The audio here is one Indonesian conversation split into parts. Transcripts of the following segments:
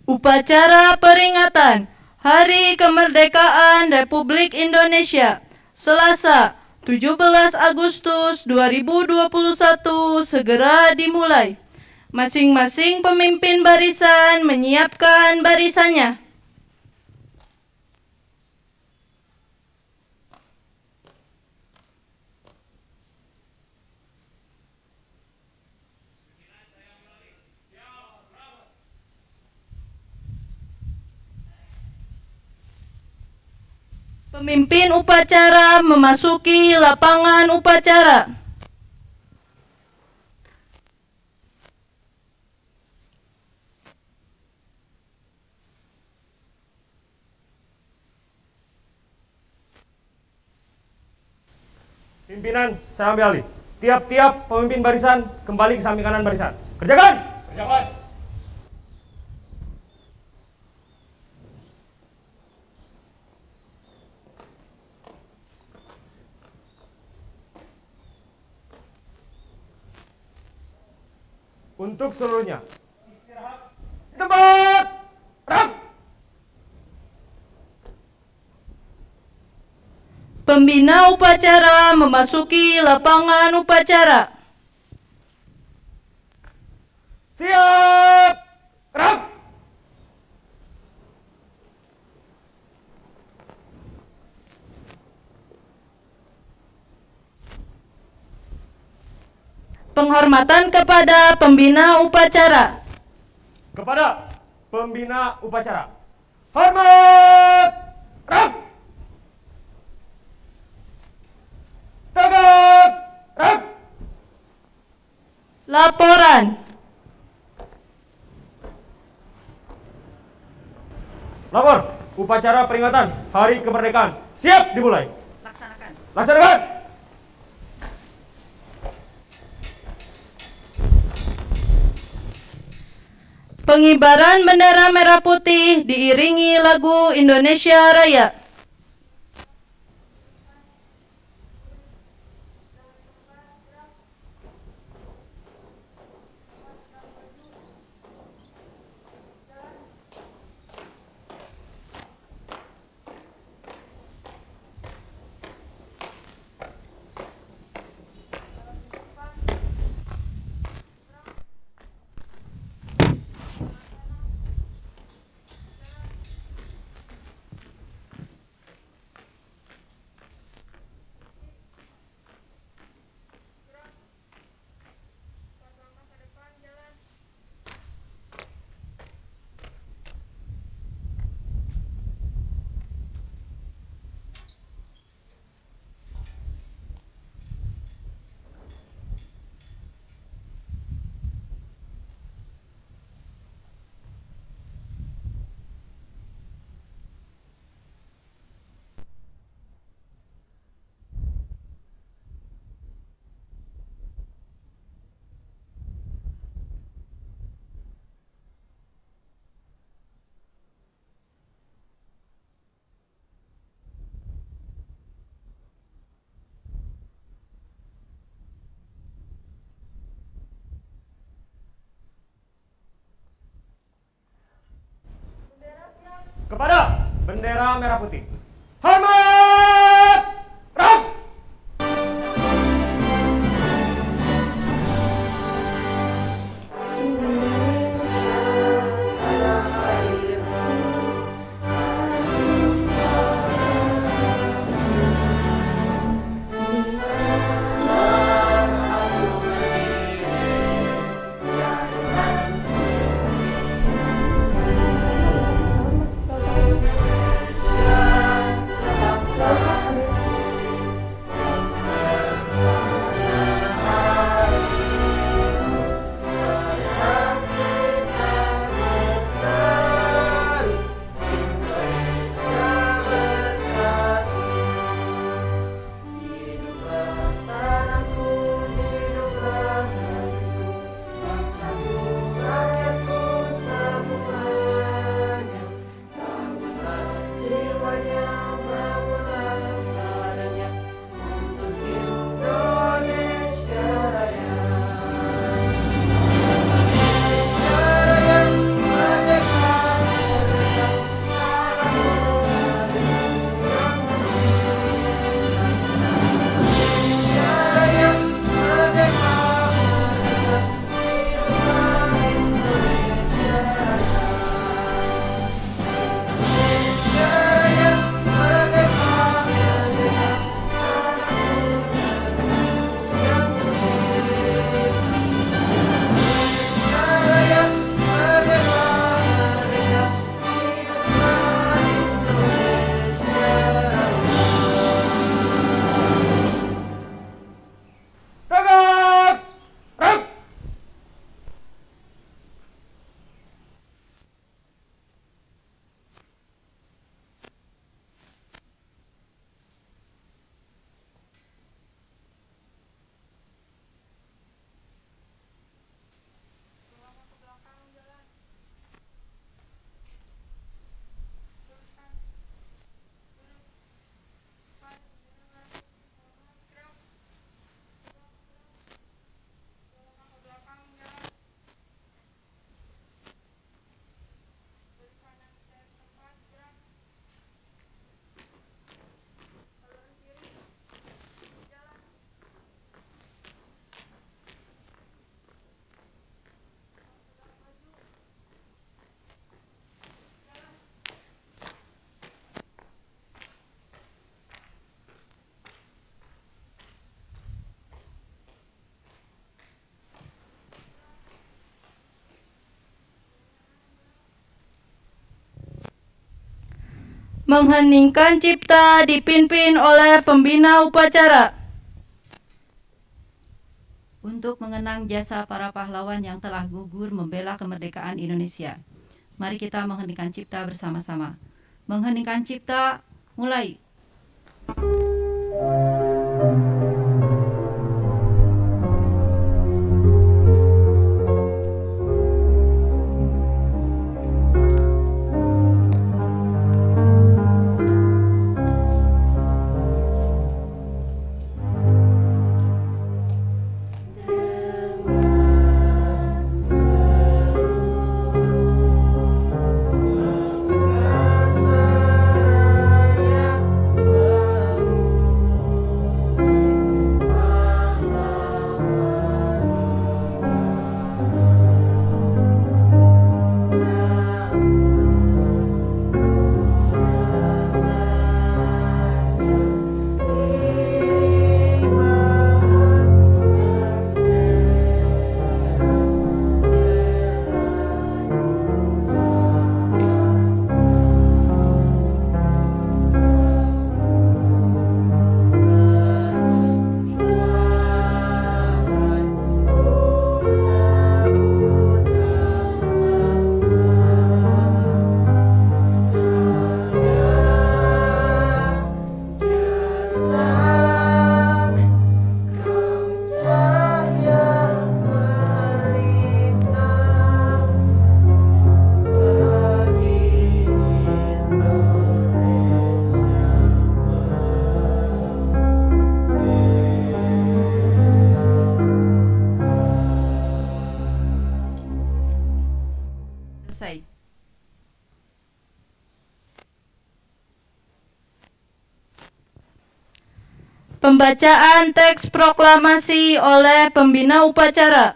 Upacara peringatan Hari Kemerdekaan Republik Indonesia Selasa 17 Agustus 2021 segera dimulai. Masing-masing pemimpin barisan menyiapkan barisannya. Pemimpin upacara memasuki lapangan upacara. Pimpinan, saya ambil alih. Tiap-tiap pemimpin barisan kembali ke samping kanan barisan. Kerjakan! Kerjakan! Untuk seluruhnya, istirahat di tempat. Rap! Pembina upacara memasuki lapangan upacara. Siap! Rap! Penghormatan kepada pembina upacara. Kepada pembina upacara. Hormat! Rap! Tegak! Rap! Laporan. Lapor, upacara peringatan Hari Kemerdekaan. Siap dimulai. Laksanakan. Laksanakan. Pengibaran bendera merah putih diiringi lagu Indonesia Raya. Kepada bendera merah putih. Hormat! Rap! Mengheningkan cipta dipimpin oleh pembina upacara. Untuk mengenang jasa para pahlawan yang telah gugur membela kemerdekaan Indonesia. Mari kita mengheningkan cipta bersama-sama. Mengheningkan cipta, mulai. Selesai. Pembacaan teks proklamasi oleh pembina upacara.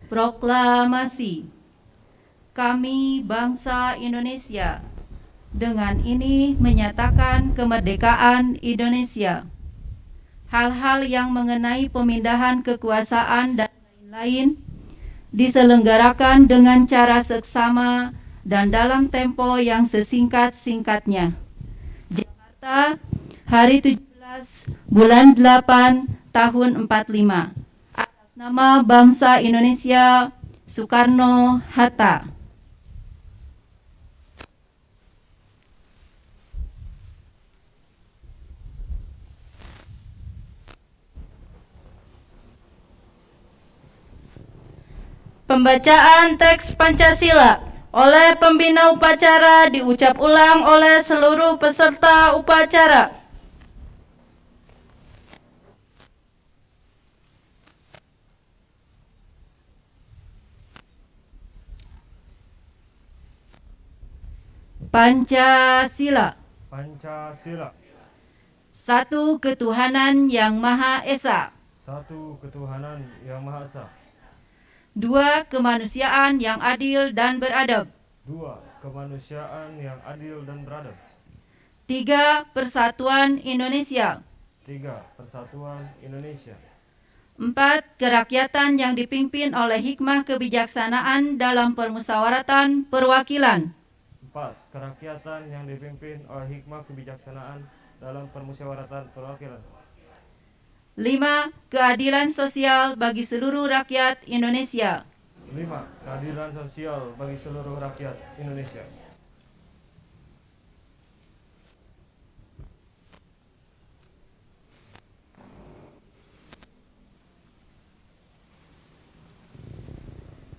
Proklamasi. Kami bangsa Indonesia dengan ini menyatakan kemerdekaan Indonesia. Hal-hal yang mengenai pemindahan kekuasaan dan lain-lain diselenggarakan dengan cara seksama dan dalam tempo yang sesingkat-singkatnya. Jakarta, hari 17 bulan 8 tahun 45. Atas nama bangsa Indonesia, Soekarno-Hatta. Pembacaan teks Pancasila oleh pembina upacara diucap ulang oleh seluruh peserta upacara. Pancasila. Pancasila. Satu ketuhanan yang Maha Esa. Satu ketuhanan yang Maha Esa. Dua kemanusiaan yang adil dan beradab. Dua kemanusiaan yang adil dan beradab. Tiga persatuan Indonesia. Tiga persatuan Indonesia. Empat kerakyatan yang dipimpin oleh hikmah kebijaksanaan dalam permusyawaratan perwakilan. Empat kerakyatan yang dipimpin oleh hikmah kebijaksanaan dalam permusyawaratan perwakilan. 5. Keadilan sosial bagi seluruh rakyat Indonesia. 5. Keadilan sosial bagi seluruh rakyat Indonesia.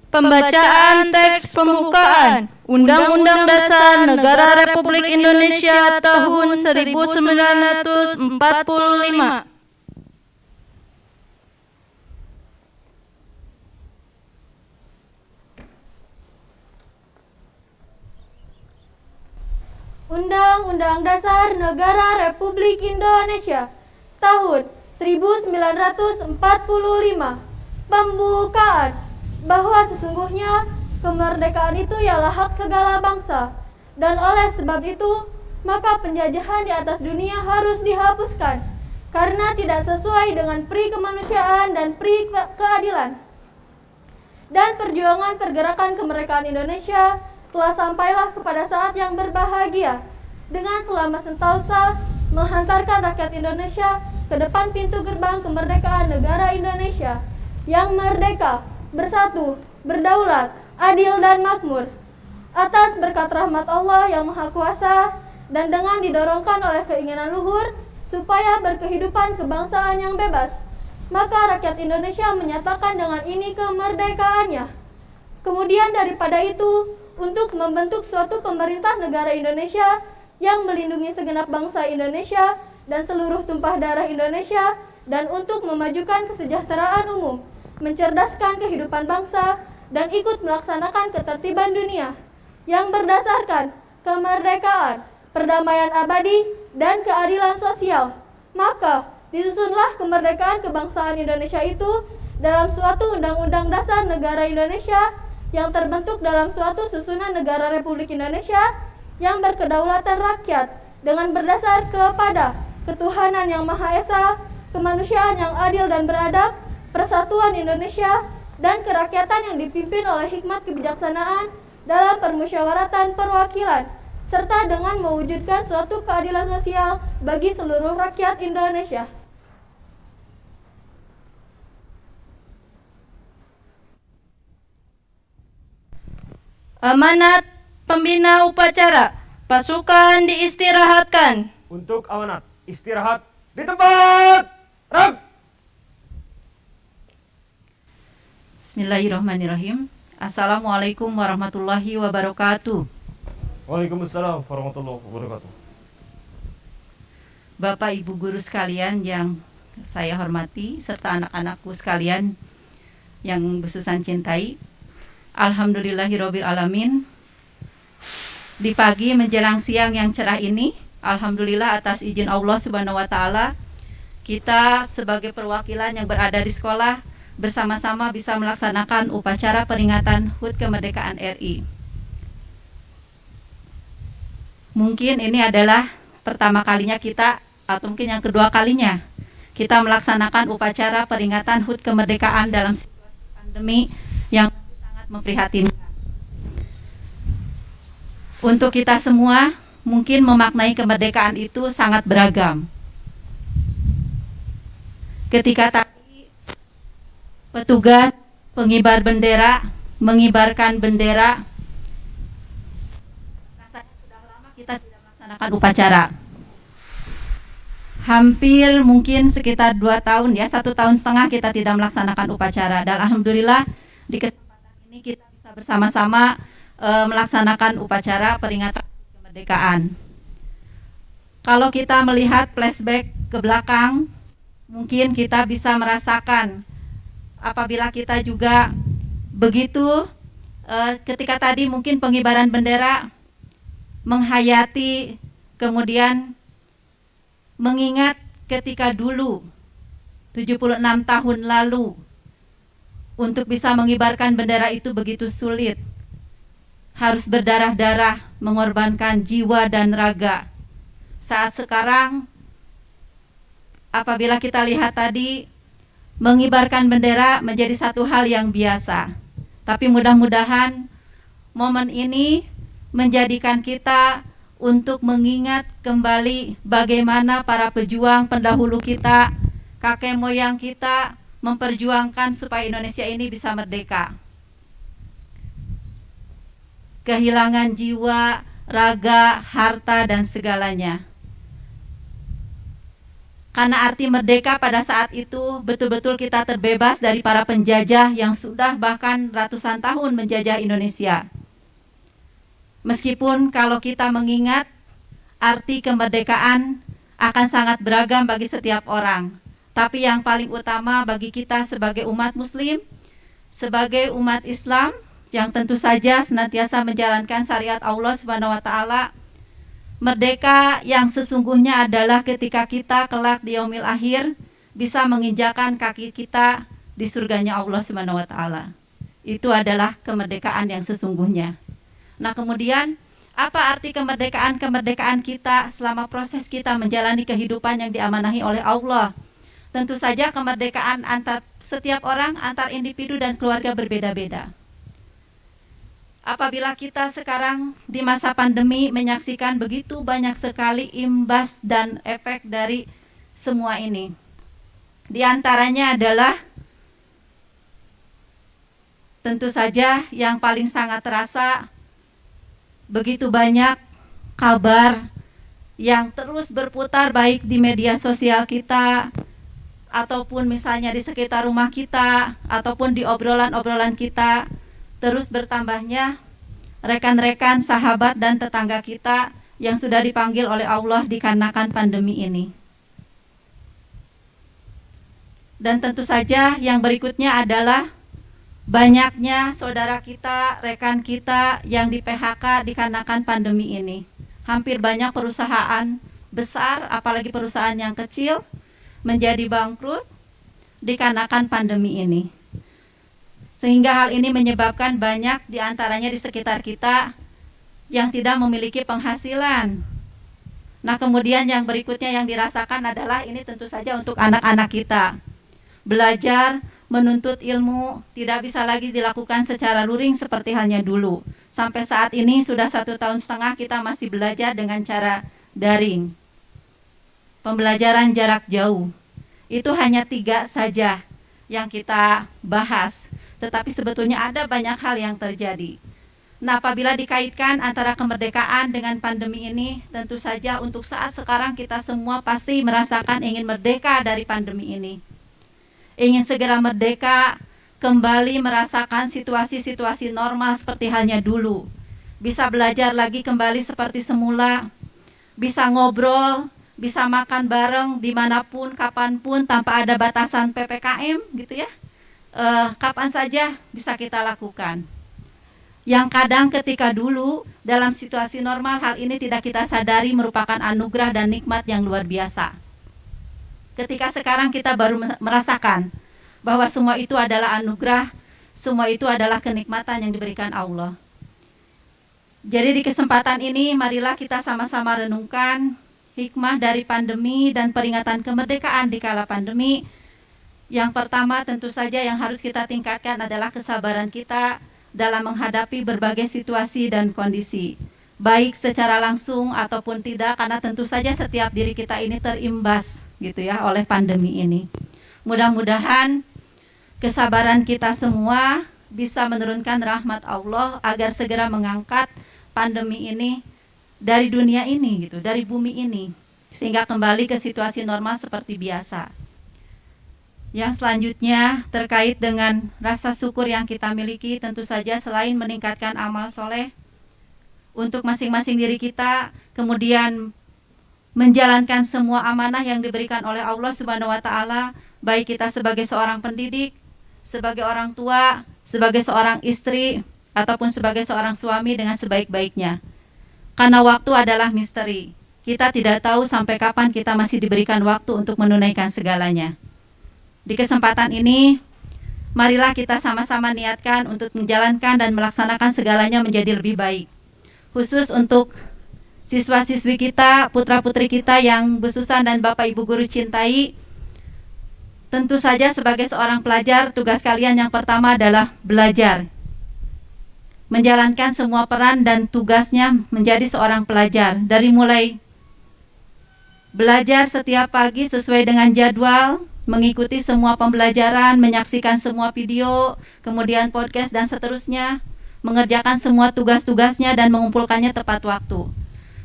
Pembacaan teks pembukaan Undang-Undang Dasar Negara Republik Indonesia tahun 1945. Undang-Undang Dasar Negara Republik Indonesia tahun 1945. Pembukaan bahwa sesungguhnya kemerdekaan itu ialah hak segala bangsa, dan oleh sebab itu maka penjajahan di atas dunia harus dihapuskan karena tidak sesuai dengan pri kemanusiaan dan pri keadilan. Dan perjuangan pergerakan kemerdekaan Indonesia telah sampailah kepada saat yang berbahagia dengan selama Sentosa menghantarkan rakyat Indonesia ke depan pintu gerbang kemerdekaan negara Indonesia yang merdeka, bersatu, berdaulat, adil dan makmur. Atas berkat rahmat Allah yang Maha Kuasa dan dengan didorongkan oleh keinginan luhur supaya berkehidupan kebangsaan yang bebas, maka rakyat Indonesia menyatakan dengan ini kemerdekaannya. Kemudian daripada itu, untuk membentuk suatu pemerintah negara Indonesia yang melindungi segenap bangsa Indonesia dan seluruh tumpah darah Indonesia, dan untuk memajukan kesejahteraan umum, mencerdaskan kehidupan bangsa, dan ikut melaksanakan ketertiban dunia yang berdasarkan kemerdekaan, perdamaian abadi, dan keadilan sosial. Maka disusunlah kemerdekaan kebangsaan Indonesia itu dalam suatu Undang-Undang Dasar Negara Indonesia yang terbentuk dalam suatu susunan negara Republik Indonesia yang berkedaulatan rakyat dengan berdasar kepada ketuhanan yang Maha Esa, kemanusiaan yang adil dan beradab, persatuan Indonesia, dan kerakyatan yang dipimpin oleh hikmat kebijaksanaan dalam permusyawaratan perwakilan, serta dengan mewujudkan suatu keadilan sosial bagi seluruh rakyat Indonesia. Amanat pembina upacara, pasukan diistirahatkan. Untuk amanat, istirahat di tempat. Rem. Bismillahirrahmanirrahim. Assalamualaikum warahmatullahi wabarakatuh. Waalaikumsalam warahmatullahi wabarakatuh. Bapak Ibu guru sekalian yang saya hormati, serta anak-anakku sekalian yang besusan cintai, alhamdulillahirabbil alamin. Di pagi menjelang siang yang cerah ini, alhamdulillah atas izin Allah Subhanahu wa taala, kita sebagai perwakilan yang berada di sekolah bersama-sama bisa melaksanakan upacara peringatan HUT kemerdekaan RI. Mungkin ini adalah pertama kalinya kita, atau mungkin yang kedua kalinya, kita melaksanakan upacara peringatan HUT kemerdekaan dalam situasi pandemi yang sangat memprihatinkan. Untuk kita semua, mungkin memaknai kemerdekaan itu sangat beragam. Ketika tadi petugas pengibar bendera mengibarkan bendera, rasanya sudah lama kita tidak melaksanakan upacara. Hampir mungkin sekitar 2 tahun ya, 1,5 tahun kita tidak melaksanakan upacara. Dan alhamdulillah di kesempatan ini kita bisa bersama-sama melaksanakan upacara peringatan kemerdekaan. Kalau kita melihat flashback ke belakang, mungkin kita bisa merasakan apabila kita juga begitu ketika tadi mungkin pengibaran bendera menghayati, kemudian mengingat ketika dulu 76 tahun lalu untuk bisa mengibarkan bendera itu begitu sulit. Harus berdarah-darah, mengorbankan jiwa dan raga. Saat sekarang, apabila kita lihat tadi, mengibarkan bendera menjadi satu hal yang biasa. Tapi mudah-mudahan momen ini menjadikan kita untuk mengingat kembali bagaimana para pejuang pendahulu kita, kakek moyang kita, memperjuangkan supaya Indonesia ini bisa merdeka. Kehilangan jiwa, raga, harta, dan segalanya. Karena arti merdeka pada saat itu betul-betul kita terbebas dari para penjajah yang sudah bahkan ratusan tahun menjajah Indonesia. Meskipun kalau kita mengingat arti kemerdekaan akan sangat beragam bagi setiap orang, tapi yang paling utama bagi kita sebagai umat muslim, sebagai umat Islam yang tentu saja senantiasa menjalankan syariat Allah Subhanahu wa taala, merdeka yang sesungguhnya adalah ketika kita kelak di yaumil akhir bisa menginjakan kaki kita di surganya Allah Subhanahu wa taala. Itu adalah kemerdekaan yang sesungguhnya. Nah, kemudian Apa arti kemerdekaan kita selama proses kita menjalani kehidupan yang diamanahi oleh Allah? Tentu saja kemerdekaan antar setiap orang, antar individu dan keluarga berbeda-beda. Apabila kita sekarang di masa pandemi menyaksikan begitu banyak sekali imbas dan efek dari semua ini. Di antaranya adalah tentu saja yang paling sangat terasa begitu banyak kabar yang terus berputar baik di media sosial kita ataupun misalnya di sekitar rumah kita ataupun di obrolan-obrolan kita, terus bertambahnya rekan-rekan, sahabat dan tetangga kita yang sudah dipanggil oleh Allah dikarenakan pandemi ini. Dan tentu saja yang berikutnya adalah banyaknya saudara kita, rekan kita yang di PHK dikarenakan pandemi ini. Hampir banyak perusahaan besar, apalagi perusahaan yang kecil, menjadi bangkrut dikarenakan pandemi ini. Sehingga hal ini menyebabkan banyak diantaranya di sekitar kita yang tidak memiliki penghasilan. Nah, kemudian yang berikutnya yang dirasakan adalah ini tentu saja untuk anak-anak kita. Belajar, menuntut ilmu tidak bisa lagi dilakukan secara luring seperti halnya dulu. Sampai saat ini sudah 1,5 tahun kita masih belajar dengan cara daring. Pembelajaran jarak jauh. Itu hanya 3 saja yang kita bahas. Tetapi sebetulnya ada banyak hal yang terjadi. Nah, apabila dikaitkan antara kemerdekaan dengan pandemi ini, tentu saja untuk saat sekarang kita semua pasti merasakan ingin merdeka dari pandemi ini. Ingin segera merdeka, kembali merasakan situasi-situasi normal seperti halnya dulu. Bisa belajar lagi kembali seperti semula, bisa ngobrol, bisa makan bareng dimanapun, kapanpun, tanpa ada batasan PPKM gitu ya. Kapan saja bisa kita lakukan. Yang kadang ketika dulu dalam situasi normal hal ini tidak kita sadari merupakan anugerah dan nikmat yang luar biasa. Ketika sekarang kita baru merasakan bahwa semua itu adalah anugerah, semua itu adalah kenikmatan yang diberikan Allah. Jadi di kesempatan ini marilah kita sama-sama renungkan hikmah dari pandemi dan peringatan kemerdekaan di kala pandemi. Yang pertama tentu saja yang harus kita tingkatkan adalah kesabaran kita dalam menghadapi berbagai situasi dan kondisi, baik secara langsung ataupun tidak, karena tentu saja setiap diri kita ini terimbas gitu ya oleh pandemi ini. Mudah-mudahan kesabaran kita semua bisa menurunkan rahmat Allah agar segera mengangkat pandemi ini dari dunia ini gitu, dari bumi ini, sehingga kembali ke situasi normal seperti biasa. Yang selanjutnya terkait dengan rasa syukur yang kita miliki, tentu saja selain meningkatkan amal soleh untuk masing-masing diri kita, kemudian menjalankan semua amanah yang diberikan oleh Allah Subhanahu wa Ta'ala, baik kita sebagai seorang pendidik, sebagai orang tua, sebagai seorang istri, ataupun sebagai seorang suami dengan sebaik-baiknya. Karena waktu adalah misteri. Kita tidak tahu sampai kapan kita masih diberikan waktu untuk menunaikan segalanya. Di kesempatan ini, marilah kita sama-sama niatkan untuk menjalankan dan melaksanakan segalanya menjadi lebih baik. Khusus untuk siswa-siswi kita, putra-putri kita yang besusan dan Bapak Ibu guru cintai, tentu saja sebagai seorang pelajar, tugas kalian yang pertama adalah belajar. Menjalankan semua peran dan tugasnya menjadi seorang pelajar. Dari mulai belajar setiap pagi sesuai dengan jadwal, mengikuti semua pembelajaran, menyaksikan semua video, kemudian podcast dan seterusnya, mengerjakan semua tugas-tugasnya dan mengumpulkannya tepat waktu.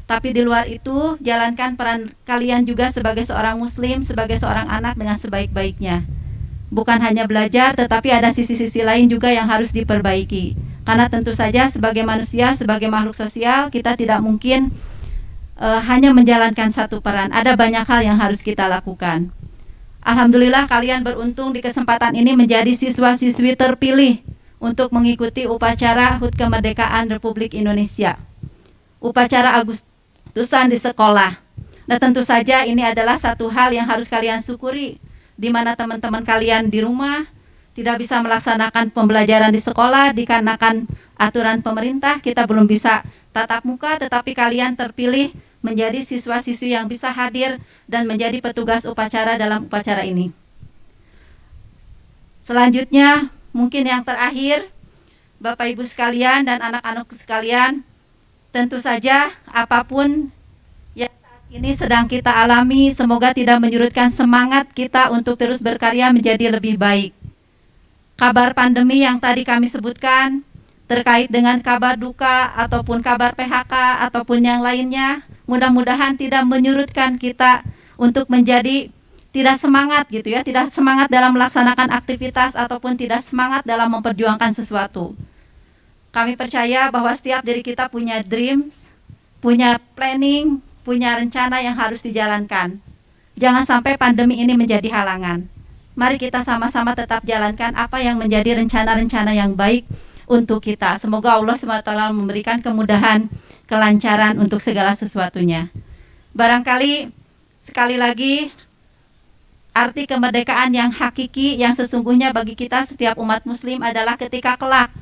Tapi di luar itu, jalankan peran kalian juga sebagai seorang muslim, sebagai seorang anak dengan sebaik-baiknya. Bukan hanya belajar, tetapi ada sisi-sisi lain juga yang harus diperbaiki. Karena tentu saja sebagai manusia, sebagai makhluk sosial, kita tidak mungkin hanya menjalankan satu peran. Ada banyak hal yang harus kita lakukan. Alhamdulillah kalian beruntung di kesempatan ini menjadi siswa-siswi terpilih untuk mengikuti upacara HUT Kemerdekaan Republik Indonesia. Upacara Agustusan di sekolah. Nah, tentu saja ini adalah satu hal yang harus kalian syukuri, di mana teman-teman kalian di rumah tidak bisa melaksanakan pembelajaran di sekolah dikarenakan aturan pemerintah, kita belum bisa tatap muka, tetapi kalian terpilih menjadi siswa-siswi yang bisa hadir dan menjadi petugas upacara dalam upacara ini. Selanjutnya, mungkin yang terakhir, Bapak Ibu sekalian dan anak-anakku sekalian, tentu saja apapun yang saat ini sedang kita alami, semoga tidak menyurutkan semangat kita untuk terus berkarya menjadi lebih baik. Kabar pandemi yang tadi kami sebutkan, terkait dengan kabar duka ataupun kabar PHK ataupun yang lainnya, mudah-mudahan tidak menyurutkan kita untuk menjadi tidak semangat gitu ya, tidak semangat dalam melaksanakan aktivitas ataupun tidak semangat dalam memperjuangkan sesuatu. Kami percaya bahwa setiap diri kita punya dreams, punya planning, punya rencana yang harus dijalankan. Jangan sampai pandemi ini menjadi halangan. Mari kita sama-sama tetap jalankan apa yang menjadi rencana-rencana yang baik untuk kita. Semoga Allah SWT memberikan kemudahan, kelancaran untuk segala sesuatunya. Barangkali sekali lagi arti kemerdekaan yang hakiki, yang sesungguhnya bagi kita setiap umat muslim adalah ketika kelak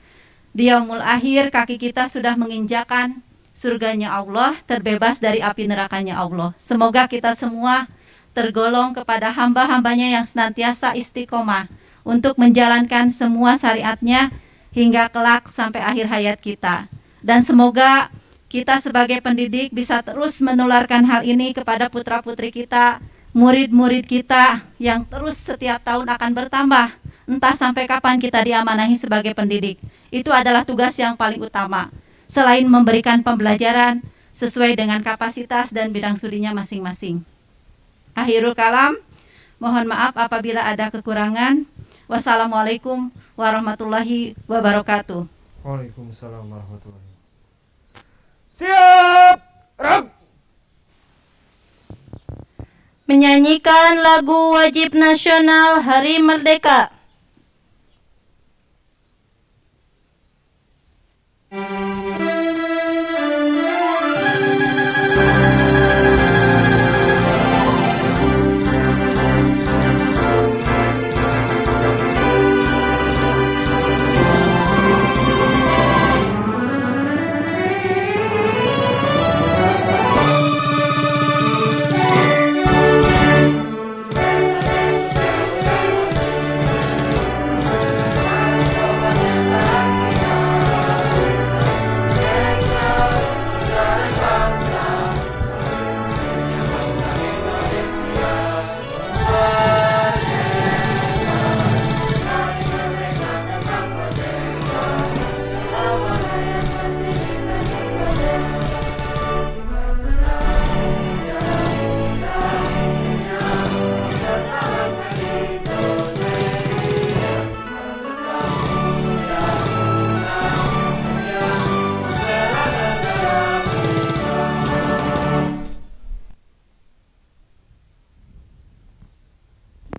di yaumul akhir kaki kita sudah menginjakan surganya Allah, terbebas dari api nerakanya Allah. Semoga kita semua tergolong kepada hamba-hambanya yang senantiasa istiqomah untuk menjalankan semua syariatnya hingga kelak sampai akhir hayat kita. Dan semoga kita sebagai pendidik bisa terus menularkan hal ini kepada putra-putri kita, murid-murid kita yang terus setiap tahun akan bertambah. Entah sampai kapan kita diamanahi sebagai pendidik. Itu adalah tugas yang paling utama. Selain memberikan pembelajaran sesuai dengan kapasitas dan bidang studinya masing-masing. Akhirul kalam, mohon maaf apabila ada kekurangan. Wassalamualaikum warahmatullahi wabarakatuh. Waalaikumsalam warahmatullahi wabarakatuh. Siap! Rap! Menyanyikan lagu wajib nasional Hari Merdeka.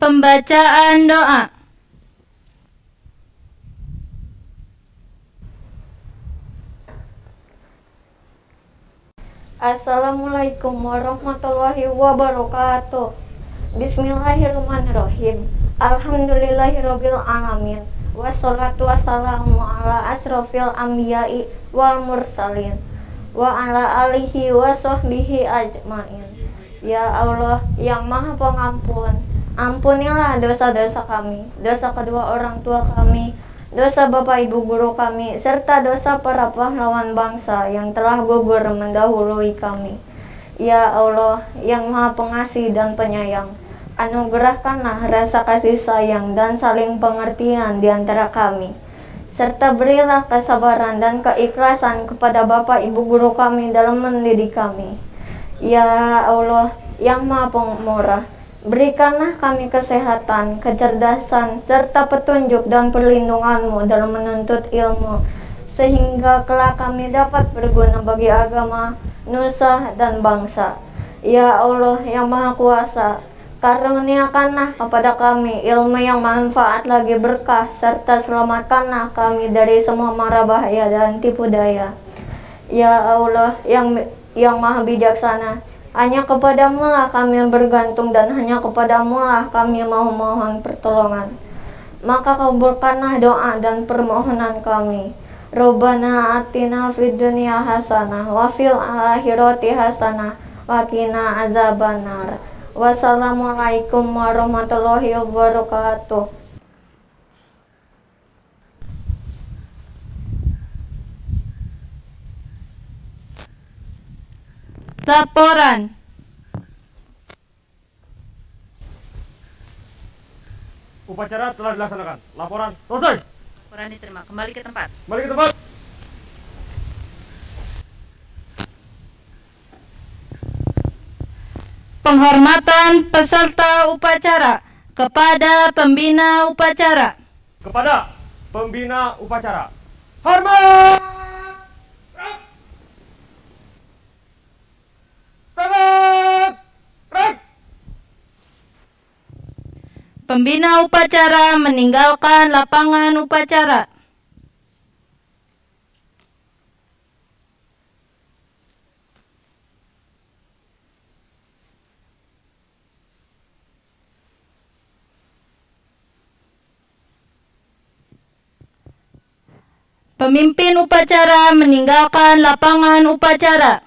Pembacaan doa. Assalamualaikum warahmatullahi wabarakatuh. Bismillahirrahmanirrahim. Alhamdulillahirabbil alamin. Wassalatu wassalamu ala asrofil anbiya'i wal mursalin wa ala alihi wa sahbihi ajmain. Ya Allah yang Maha Pengampun, ampunilah dosa-dosa kami, dosa kedua orang tua kami, dosa bapak ibu guru kami, serta dosa para pahlawan bangsa yang telah gugur mendahului kami. Ya Allah yang Maha Pengasih dan Penyayang, anugerahkanlah rasa kasih sayang dan saling pengertian di antara kami, serta berilah kesabaran dan keikhlasan kepada bapak ibu guru kami dalam mendidik kami. Ya Allah yang Maha Pemurah, berikanlah kami kesehatan, kecerdasan, serta petunjuk dan perlindungan-Mu dalam menuntut ilmu, sehingga kelak kami dapat berguna bagi agama, nusa, dan bangsa. Ya Allah yang Maha Kuasa, karuniakanlah kepada kami ilmu yang manfaat lagi berkah, serta selamatkanlah kami dari semua mara bahaya dan tipu daya. Ya Allah yang Maha Bijaksana, hanya kepadamu lah kami bergantung dan hanya kepadamu lah kami mohon pertolongan. maka kabulkanlah doa dan permohonan kami. Rabbana atina fid dunya hasanah wa fil akhirati hasanah wa qina azabannar. Wassalamualaikum warahmatullahi wabarakatuh. Laporan. Upacara telah dilaksanakan. Laporan selesai. Laporan diterima. Kembali ke tempat. Kembali ke tempat. Penghormatan peserta upacara kepada pembina upacara. Kepada pembina upacara. Hormat! Tangan! Rek! Pembina upacara meninggalkan lapangan upacara. Pemimpin upacara meninggalkan lapangan upacara.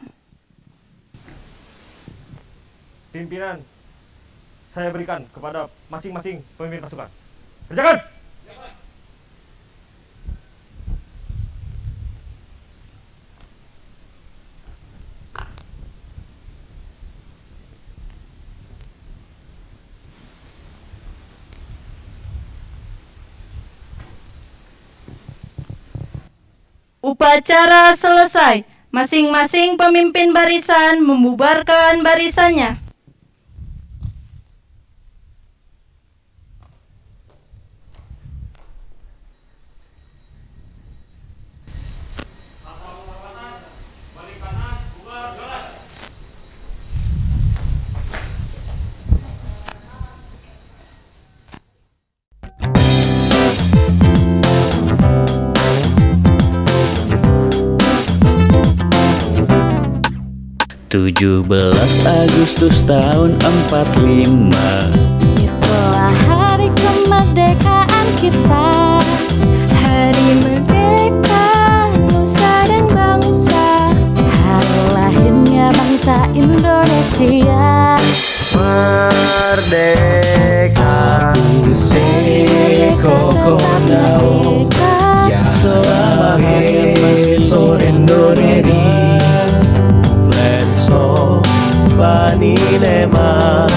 Pimpinan saya berikan kepada masing-masing pemimpin pasukan. Kerjakan! Upacara selesai. Masing-masing pemimpin barisan membubarkan barisannya. Tujuh 17 Agustus tahun 45. Itulah hari kemerdekaan kita, hari merdeka nusa dan bangsa, hari lahirnya bangsa Indonesia. Merdeka sekokonau yang selamat sore doreri flenso paninema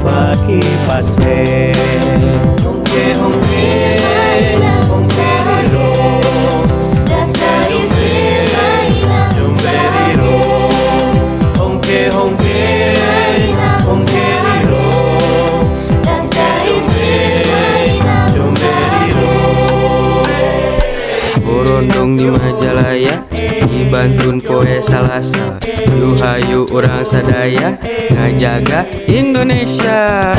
baki pase hongke hongke hongke riro dasari selaina jomberiro hongke hongke hongke riro dasari selaina jomberiro Borondong di Majalaya dibantun poe Salasa, yuhayu urang sadaya ngajaga Indonesia.